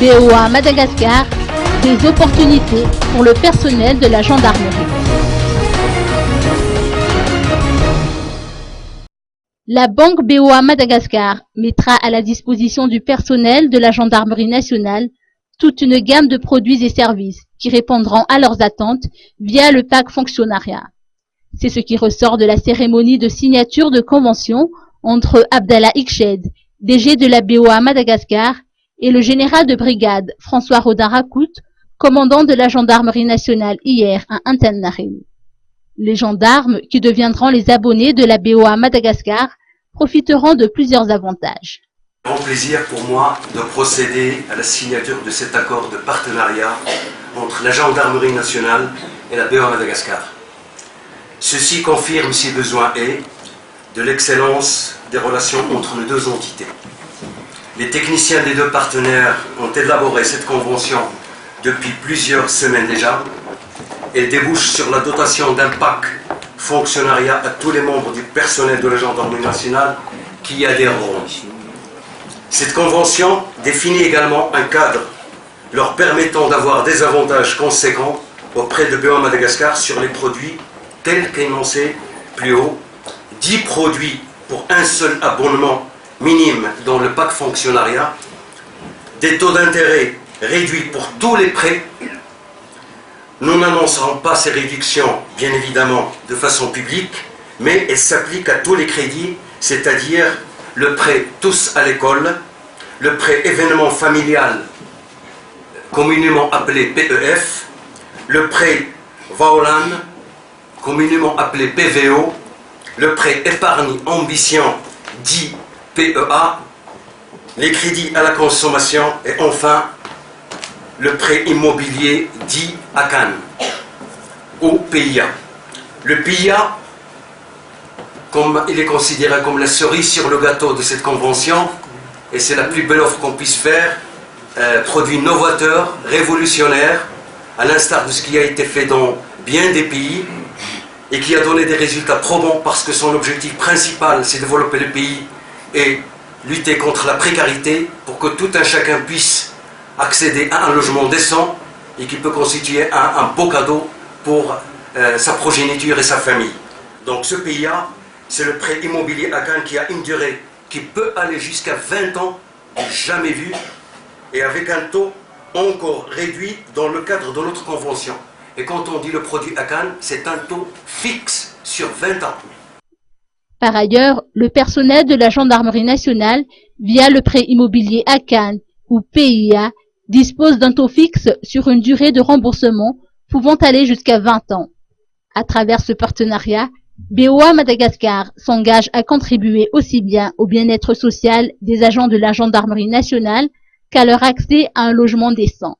BOA Madagascar, des opportunités pour le personnel de la gendarmerie. La banque BOA Madagascar mettra à la disposition du personnel de la gendarmerie nationale toute une gamme de produits et services qui répondront à leurs attentes via le pack fonctionnariat. C'est ce qui ressort de la cérémonie de signature de convention entre Abdallah Ikshed, DG de la BOA Madagascar, et le général de brigade François Rodin-Racout, commandant de la gendarmerie nationale hier à Antananarivo. Les gendarmes, qui deviendront les abonnés de la BOA Madagascar, profiteront de plusieurs avantages. Grand plaisir pour moi de procéder à la signature de cet accord de partenariat entre la gendarmerie nationale et la BOA Madagascar. Ceci confirme, si besoin est, de l'excellence des relations entre nos deux entités. Les techniciens des deux partenaires ont élaboré cette convention depuis plusieurs semaines déjà. Elle débouche sur la dotation d'un pack fonctionnariat à tous les membres du personnel de la gendarmerie nationale qui y adhéreront. Cette convention définit également un cadre leur permettant d'avoir des avantages conséquents auprès de BOA Madagascar sur les produits tels qu'énoncés plus haut, 10 produits pour un seul abonnement minime dans le pack fonctionnariat, des taux d'intérêt réduits pour tous les prêts. Nous n'annoncerons pas ces réductions, bien évidemment, de façon publique, mais elles s'appliquent à tous les crédits, c'est-à-dire le prêt Tous à l'école, le prêt événement familial, communément appelé PEF, le prêt Vaolan, communément appelé PVO, le prêt épargne ambition, dit PEA, les crédits à la consommation et enfin le prêt immobilier dit ACAN ou PIA. Le PIA, comme il est considéré comme la cerise sur le gâteau de cette convention, et c'est la plus belle offre qu'on puisse faire, produit novateur, révolutionnaire, à l'instar de ce qui a été fait dans bien des pays et qui a donné des résultats probants parce que son objectif principal c'est développer le pays et lutter contre la précarité pour que tout un chacun puisse accéder à un logement décent et qui peut constituer un beau cadeau pour sa progéniture et sa famille. Donc ce PIA, c'est le prêt immobilier ACAN qui a une durée qui peut aller jusqu'à 20 ans, jamais vu, et avec un taux encore réduit dans le cadre de notre convention. Et quand on dit le produit ACAN, c'est un taux fixe sur 20 ans. Par ailleurs, le personnel de la gendarmerie nationale, via le prêt immobilier ACAN ou PIA, dispose d'un taux fixe sur une durée de remboursement pouvant aller jusqu'à 20 ans. À travers ce partenariat, BOA Madagascar s'engage à contribuer aussi bien au bien-être social des agents de la gendarmerie nationale qu'à leur accès à un logement décent.